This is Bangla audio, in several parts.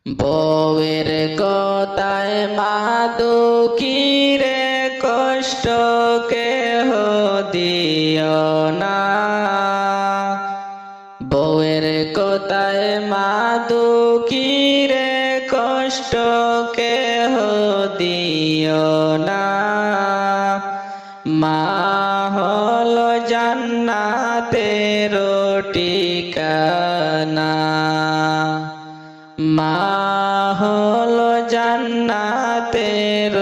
বউয়ের কথায় মা দুঃখী রে, কষ্ট কেহ দিও না। বউয়ের কথায় মা দুঃখী রে, কষ্ট কেহ দিও না। মা হলো জান্নাতের ঠিকানা, মা হলো জান্নাতের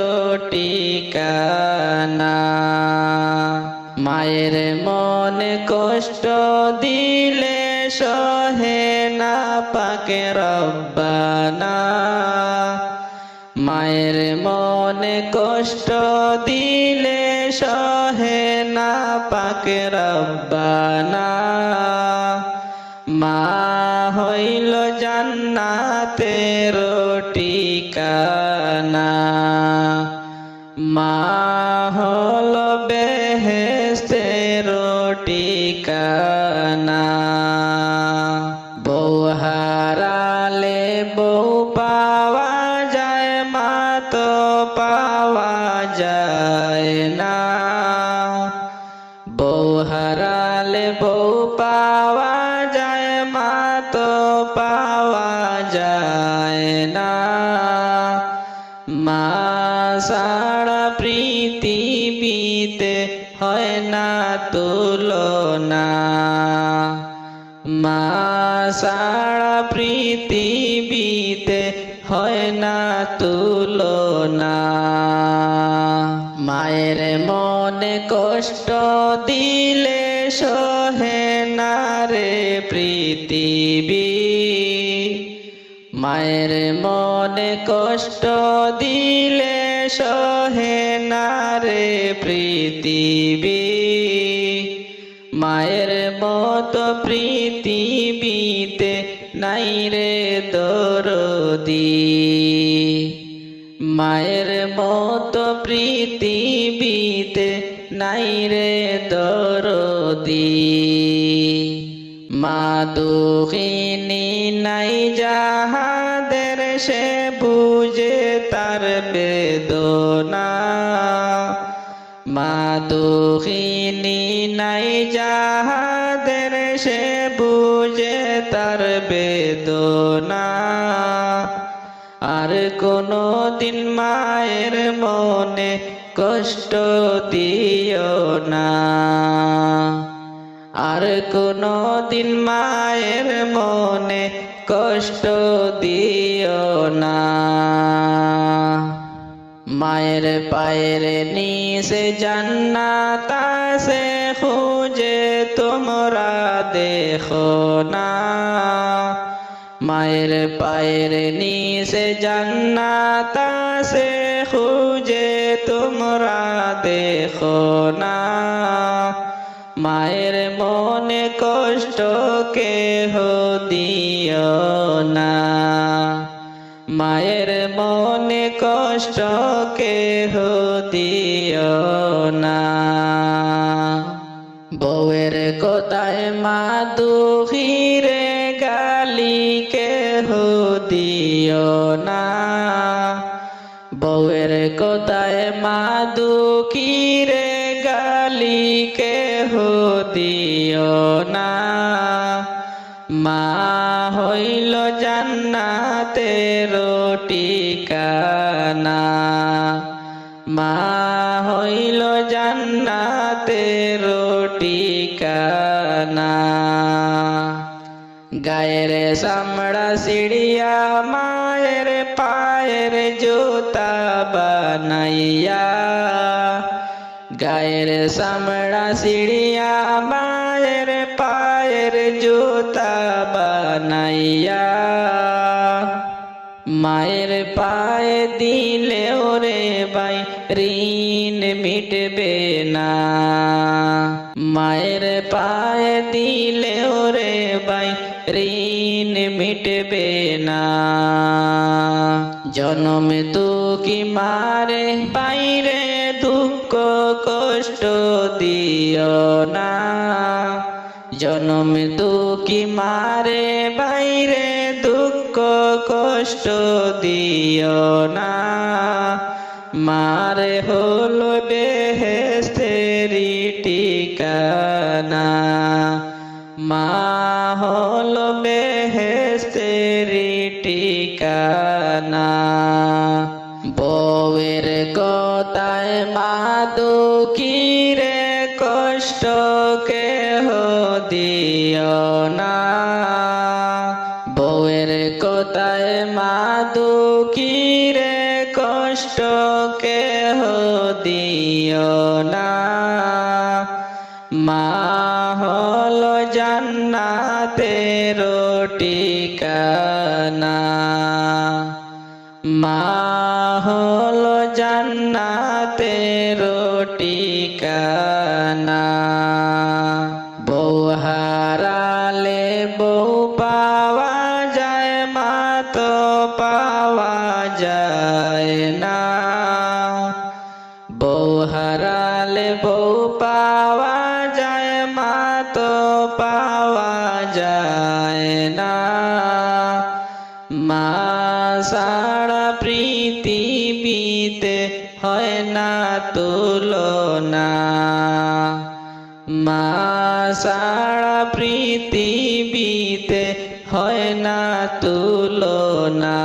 ঠিকানা। মায়ের মনে কষ্ট দিলে সহে না পাকে রব্বানা। মায়ের মনে কষ্ট দিলে সহে না পাকে রব্বানা। মা হইল জান্নাতের ঠিকানা, মা হল বেহেশতের ঠিকানা। বউ হারালে বউ পাওয়া যায়, মা তো পাওয়া যায় না। বউ হারালে বউ পাওয়া যায়, মা তো পাওয়া যায় না। মা ছাড়া পৃথিবীতে হয় না তুলনা, মা ছাড়া পৃথিবীতে হয় না তুলনা। মায়ের মনে কষ্ট দিলে সহে না রে পৃথিবী। মায়ের মনে কষ্ট দিলে সহে না রে পৃথিবী। মায়ের মতো পৃথিবীতে নাই রে দরদি। মায়ের মতো পৃথিবীতে নাই রে দরদি। মা দুঃখিনী নাই যাহাদের, সে বুঝে তার বেদনা। মা দুঃখিনী নাই যাহাদের, সে বুঝে তার বেদনা। আর কোনো দিন মায়ের মনে কষ্ট দিও না, আর কোনো দিন মায়ের মনে কষ্ট দিও না। মায়ের পায়ের নিচে জান্নাত আছে, খুঁজে তোমরা দেখো না। মায়ের পায়ের নিচে জান্নাত আছে, খুঁজে তোমরা দেখো না। মায়ের মনে কষ্ট কেহ দিও না, মায়ের মনে কষ্ট কেহ দিও না। বউয়ের কথায় মা দুঃখী রে, গালি কেহ দিও না। বউয়ের কথায় মা দুঃখী রে, গালি কেহ দিও না। মা হইল জান্নাতের ঠিকানা, মা হইল জান্নাতের ঠিকানা। গায়ের চামড়া ছিড়িয়া মায়ের পায়ের জুতা বানাইয়া, গায়ের চামড়া ছিড়িয়া মায়ের পায়ের জুতা বানাইয়া। মায়ের পায়ে দিলে ওরে ভাই ঋণ মিটবে না, মায়ের পায়ে দিলে ওরে ভাই ঋণ মিটবে না। জনম দুঃখী মারে বাইরে দুঃখ কষ্ট দিও না। জনম দুঃখী মারে বাইরে দুঃখ কষ্ট দিও না মারে হলো বেহেশতেরি ঠিকানা মা হলো বেহেশতেরি ঠিকানা বউয়ের কথায় মা দুঃখী রে কষ্ট কেহ দিও না বউয়ের কথায় মা দুঃখী রে কষ্ট কেহ দিও না মা হলো জান্নাতের ঠিকানা মা হলো জান্নাতের ঠিকানা বউ হারালে বউ পাওয়া যায় মা তো পাওয়া যায় না বউ হারালে বউ পাওয়া যায় মা তো পাওয়া যায় না মা সারা পৃথিবীতে হয় না তুলনা মা সারা পৃথিবীতে হয় না তুলনা